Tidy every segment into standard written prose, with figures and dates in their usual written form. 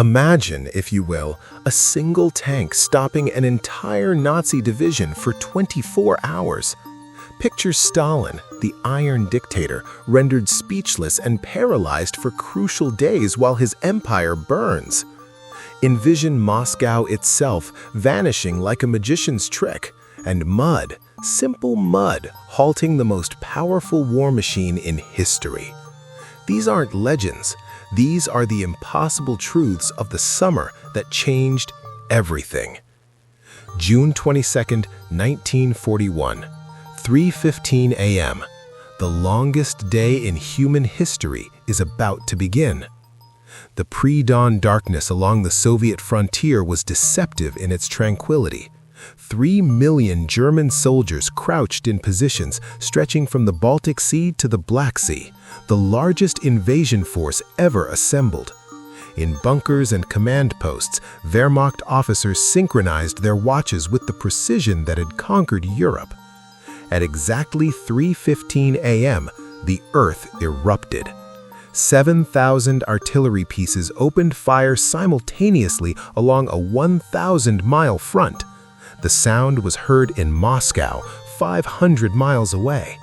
Imagine, if you will, a single tank stopping an entire Nazi division for 24 hours. Picture Stalin, the iron dictator, rendered speechless and paralyzed for crucial days while his empire burns. Envision Moscow itself vanishing like a magician's trick, and mud, simple mud, halting the most powerful war machine in history. These aren't legends. These are the impossible truths of the summer that changed everything. June 22, 1941, 3:15 a.m. The longest day in human history is about to begin. The pre-dawn darkness along the Soviet frontier was deceptive in its tranquility. 3 million German soldiers crouched in positions stretching from the Baltic Sea to the Black Sea, the largest invasion force ever assembled. In bunkers and command posts, Wehrmacht officers synchronized their watches with the precision that had conquered Europe. At exactly 3:15 a.m., the earth erupted. 7,000 artillery pieces opened fire simultaneously along a 1,000-mile front. The sound was heard in Moscow, 500 miles away.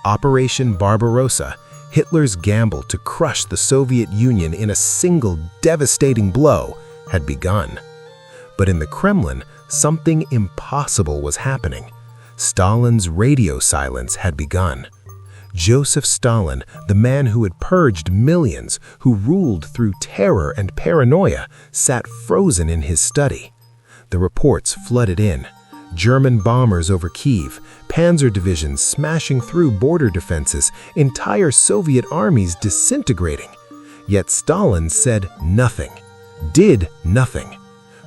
Operation Barbarossa, Hitler's gamble to crush the Soviet Union in a single devastating blow, had begun. But in the Kremlin, something impossible was happening. Stalin's radio silence had begun. Joseph Stalin, the man who had purged millions, who ruled through terror and paranoia, sat frozen in his study. The reports flooded in. German bombers over Kyiv, panzer divisions smashing through border defenses, entire Soviet armies disintegrating. Yet Stalin said nothing, did nothing.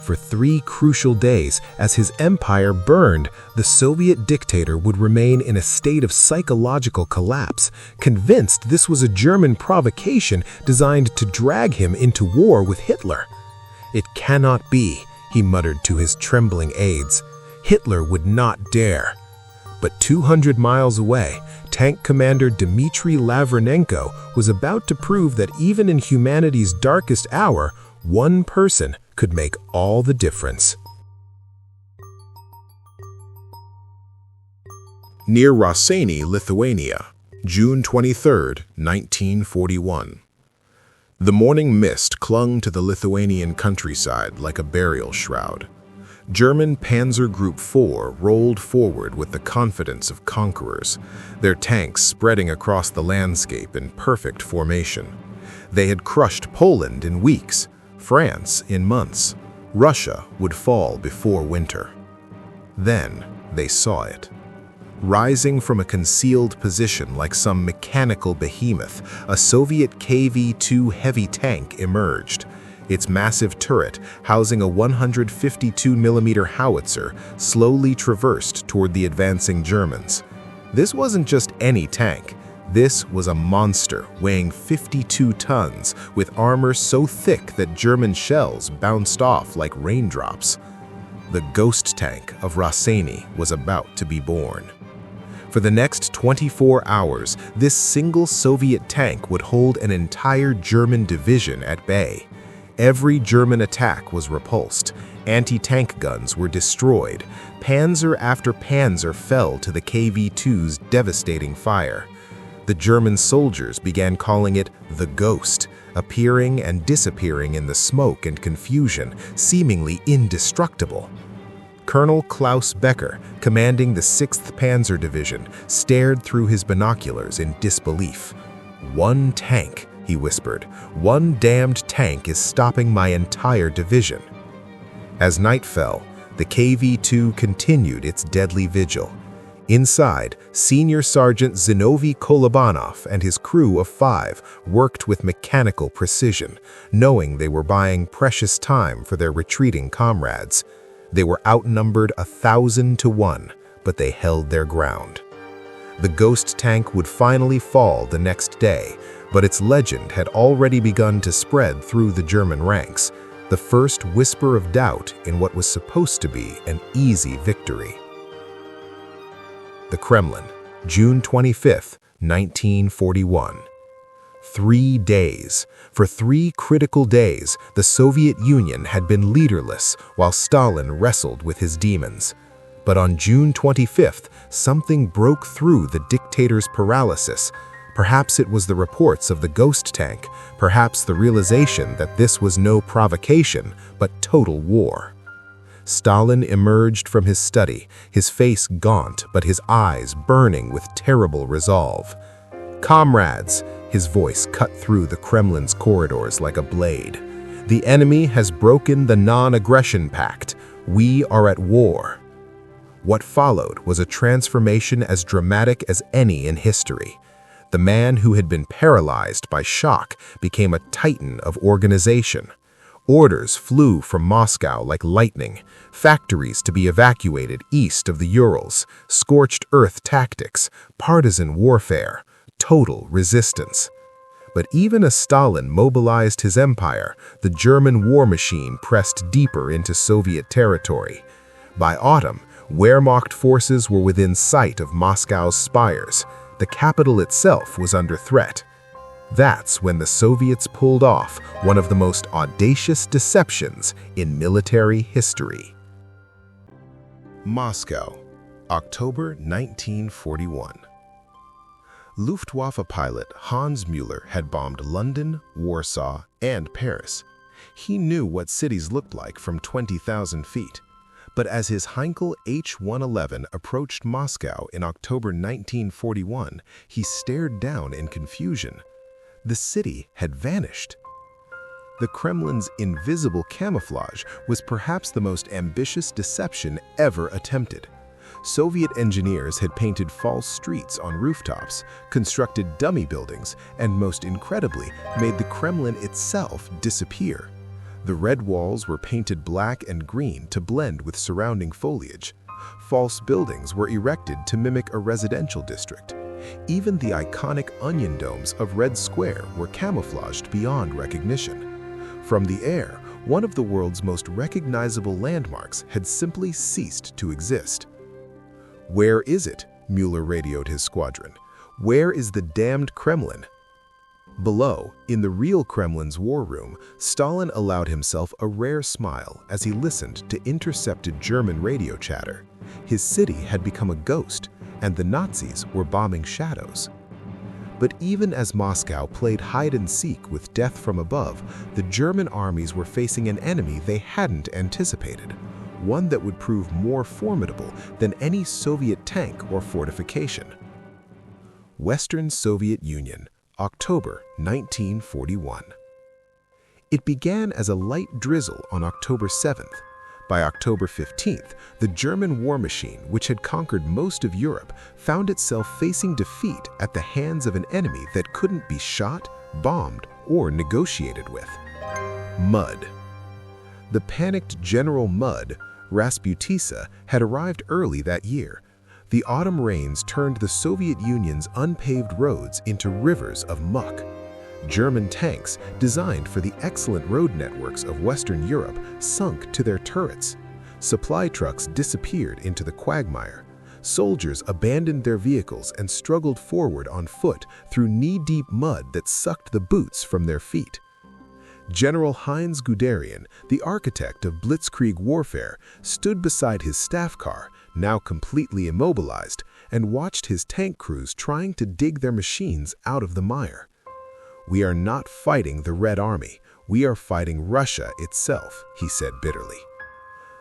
For 3 crucial days, as his empire burned, the Soviet dictator would remain in a state of psychological collapse, convinced this was a German provocation designed to drag him into war with Hitler. "It cannot be," he muttered to his trembling aides. "Hitler would not dare." But 200 miles away, tank commander Dmitry Lavrenenko was about to prove that even in humanity's darkest hour, one person could make all the difference. Near Raseiniai, Lithuania, June 23, 1941. The morning mist clung to the Lithuanian countryside like a burial shroud. German Panzer Group 4 rolled forward with the confidence of conquerors, their tanks spreading across the landscape in perfect formation. They had crushed Poland in weeks, France in months. Russia would fall before winter. Then they saw it. Rising from a concealed position like some mechanical behemoth, a Soviet KV-2 heavy tank emerged. Its massive turret, housing a 152mm howitzer, slowly traversed toward the advancing Germans. This wasn't just any tank. This was a monster weighing 52 tons, with armor so thick that German shells bounced off like raindrops. The ghost tank of Raseiniai was about to be born. For the next 24 hours, this single Soviet tank would hold an entire German division at bay. Every German attack was repulsed. Anti-tank guns were destroyed. Panzer after panzer fell to the KV-2's devastating fire. The German soldiers began calling it the Ghost, appearing and disappearing in the smoke and confusion, seemingly indestructible. Colonel Klaus Becker, commanding the 6th Panzer Division, stared through his binoculars in disbelief. "One tank," he whispered. "One damned tank is stopping my entire division." As night fell, the KV-2 continued its deadly vigil. Inside, Senior Sergeant Zinovy Kolobanov and his crew of 5 worked with mechanical precision, knowing they were buying precious time for their retreating comrades. They were outnumbered 1,000 to 1, but they held their ground. The ghost tank would finally fall the next day, but its legend had already begun to spread through the German ranks, the first whisper of doubt in what was supposed to be an easy victory. The Kremlin, June 25, 1941. 3 days. For 3 critical days, the Soviet Union had been leaderless while Stalin wrestled with his demons. But on June 25th, something broke through the dictator's paralysis. Perhaps it was the reports of the ghost tank, perhaps the realization that this was no provocation, but total war. Stalin emerged from his study, his face gaunt but his eyes burning with terrible resolve. "Comrades," his voice cut through the Kremlin's corridors like a blade. "The enemy has broken the non-aggression pact. We are at war." What followed was a transformation as dramatic as any in history. The man who had been paralyzed by shock became a titan of organization. Orders flew from Moscow like lightning, factories to be evacuated east of the Urals, scorched earth tactics, partisan warfare, total resistance. But even as Stalin mobilized his empire, the German war machine pressed deeper into Soviet territory. By autumn, Wehrmacht forces were within sight of Moscow's spires. The capital itself was under threat. That's when the Soviets pulled off one of the most audacious deceptions in military history. Moscow, October 1941. Luftwaffe pilot Hans Müller had bombed London, Warsaw, and Paris. He knew what cities looked like from 20,000 feet. But as his Heinkel H-111 approached Moscow in October 1941, he stared down in confusion. The city had vanished. The Kremlin's invisible camouflage was perhaps the most ambitious deception ever attempted. Soviet engineers had painted false streets on rooftops, constructed dummy buildings, and most incredibly, made the Kremlin itself disappear. The red walls were painted black and green to blend with surrounding foliage. False buildings were erected to mimic a residential district. Even the iconic onion domes of Red Square were camouflaged beyond recognition. From the air, one of the world's most recognizable landmarks had simply ceased to exist. "Where is it?" Müller radioed his squadron. "Where is the damned Kremlin?" Below, in the real Kremlin's war room, Stalin allowed himself a rare smile as he listened to intercepted German radio chatter. His city had become a ghost, and the Nazis were bombing shadows. But even as Moscow played hide-and-seek with death from above, the German armies were facing an enemy they hadn't anticipated, one that would prove more formidable than any Soviet tank or fortification. Western Soviet Union, October 1941. It began as a light drizzle on October 7th. By October 15th, the German war machine, which had conquered most of Europe, found itself facing defeat at the hands of an enemy that couldn't be shot, bombed, or negotiated with. Mud. The panicked General Mud, Rasputissa, had arrived early that year. The autumn rains turned the Soviet Union's unpaved roads into rivers of muck. German tanks, designed for the excellent road networks of Western Europe, sunk to their turrets. Supply trucks disappeared into the quagmire. Soldiers abandoned their vehicles and struggled forward on foot through knee-deep mud that sucked the boots from their feet. General Heinz Guderian, the architect of blitzkrieg warfare, stood beside his staff car, now completely immobilized, and watched his tank crews trying to dig their machines out of the mire. "We are not fighting the Red Army, we are fighting Russia itself," he said bitterly.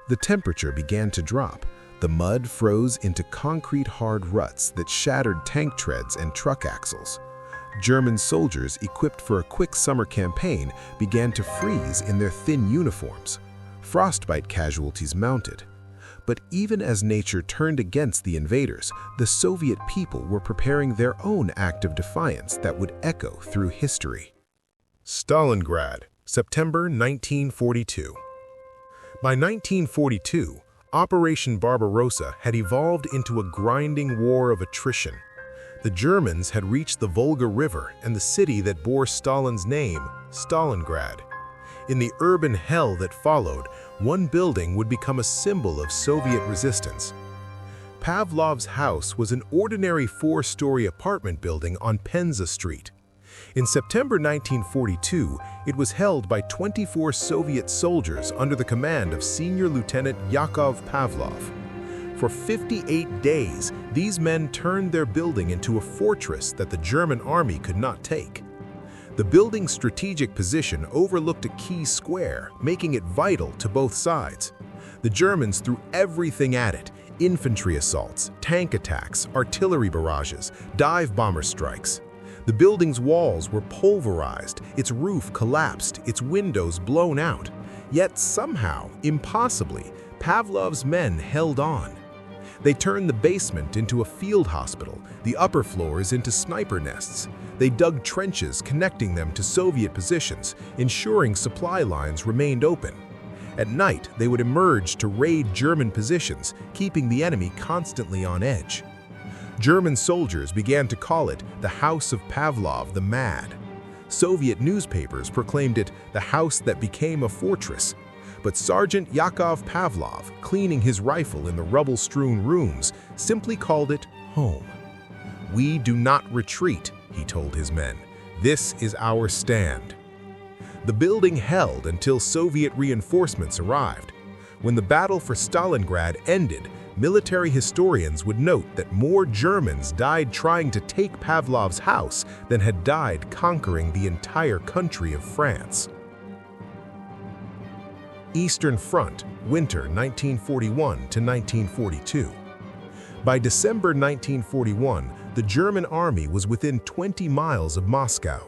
The temperature began to drop. The mud froze into concrete-hard ruts that shattered tank treads and truck axles. German soldiers equipped for a quick summer campaign began to freeze in their thin uniforms. Frostbite casualties mounted. But even as nature turned against the invaders, the Soviet people were preparing their own act of defiance that would echo through history. Stalingrad, September 1942. By 1942, Operation Barbarossa had evolved into a grinding war of attrition. The Germans had reached the Volga River and the city that bore Stalin's name, Stalingrad. In the urban hell that followed, one building would become a symbol of Soviet resistance. Pavlov's house was an ordinary 4-story apartment building on Penza Street. In September 1942, it was held by 24 Soviet soldiers under the command of Senior Lieutenant Yakov Pavlov. For 58 days, these men turned their building into a fortress that the German army could not take. The building's strategic position overlooked a key square, making it vital to both sides. The Germans threw everything at it: infantry assaults, tank attacks, artillery barrages, dive bomber strikes. The building's walls were pulverized, its roof collapsed, its windows blown out. Yet somehow, impossibly, Pavlov's men held on. They turned the basement into a field hospital, the upper floors into sniper nests. They dug trenches connecting them to Soviet positions, ensuring supply lines remained open. At night, they would emerge to raid German positions, keeping the enemy constantly on edge. German soldiers began to call it the House of Pavlov the Mad. Soviet newspapers proclaimed it the house that became a fortress. But Sergeant Yakov Pavlov, cleaning his rifle in the rubble-strewn rooms, simply called it home. "We do not retreat," he told his men. "This is our stand." The building held until Soviet reinforcements arrived. When the battle for Stalingrad ended, military historians would note that more Germans died trying to take Pavlov's house than had died conquering the entire country of France. Eastern Front, winter 1941 to 1942. By December 1941, the German army was within 20 miles of Moscow.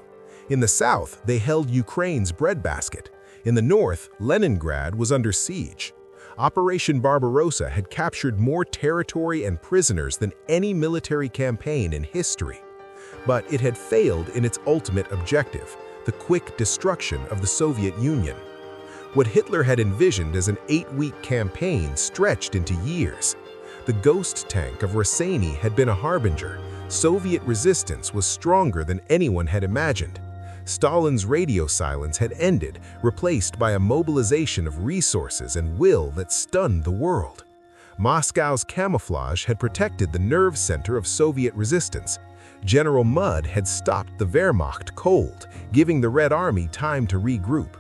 In the south, they held Ukraine's breadbasket. In the north, Leningrad was under siege. Operation Barbarossa had captured more territory and prisoners than any military campaign in history. But it had failed in its ultimate objective, the quick destruction of the Soviet Union. What Hitler had envisioned as an 8-week campaign stretched into years. The ghost tank of Rossini had been a harbinger. Soviet resistance was stronger than anyone had imagined. Stalin's radio silence had ended, replaced by a mobilization of resources and will that stunned the world. Moscow's camouflage had protected the nerve center of Soviet resistance. General Mudd had stopped the Wehrmacht cold, giving the Red Army time to regroup.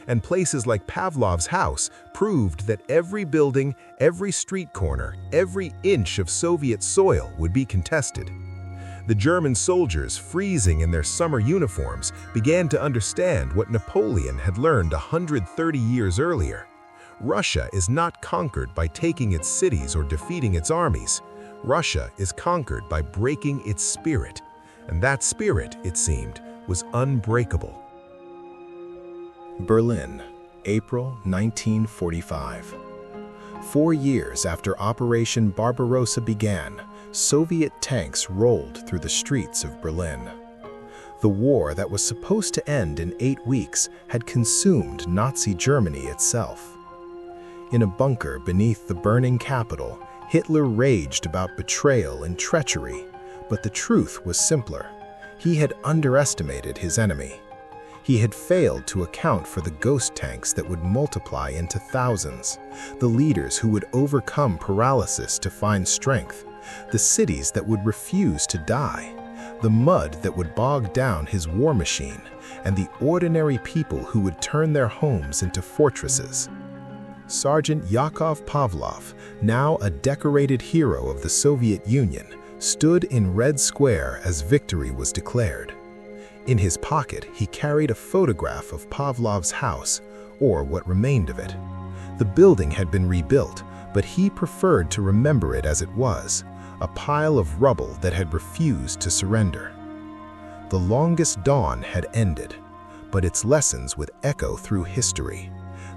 And places like Pavlov's house proved that every building, every street corner, every inch of Soviet soil would be contested. The German soldiers, freezing in their summer uniforms, began to understand what Napoleon had learned 130 years earlier. Russia is not conquered by taking its cities or defeating its armies. Russia is conquered by breaking its spirit. And that spirit, it seemed, was unbreakable. Berlin, April 1945. 4 years after Operation Barbarossa began, Soviet tanks rolled through the streets of Berlin. The war that was supposed to end in 8 weeks had consumed Nazi Germany itself. In a bunker beneath the burning capital, Hitler raged about betrayal and treachery, but the truth was simpler. He had underestimated his enemy. He had failed to account for the ghost tanks that would multiply into thousands, the leaders who would overcome paralysis to find strength, the cities that would refuse to die, the mud that would bog down his war machine, and the ordinary people who would turn their homes into fortresses. Sergeant Yakov Pavlov, now a decorated hero of the Soviet Union, stood in Red Square as victory was declared. In his pocket, he carried a photograph of Pavlov's house, or what remained of it. The building had been rebuilt, but he preferred to remember it as it was, a pile of rubble that had refused to surrender. The longest dawn had ended, but its lessons would echo through history.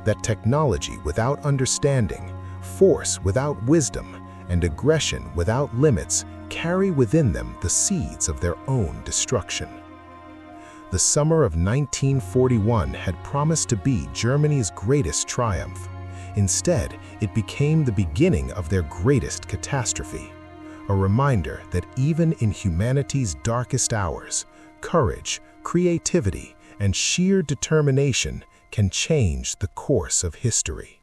That technology without understanding, force without wisdom, and aggression without limits carry within them the seeds of their own destruction. The summer of 1941 had promised to be Germany's greatest triumph. Instead, it became the beginning of their greatest catastrophe. A reminder that even in humanity's darkest hours, courage, creativity, and sheer determination can change the course of history.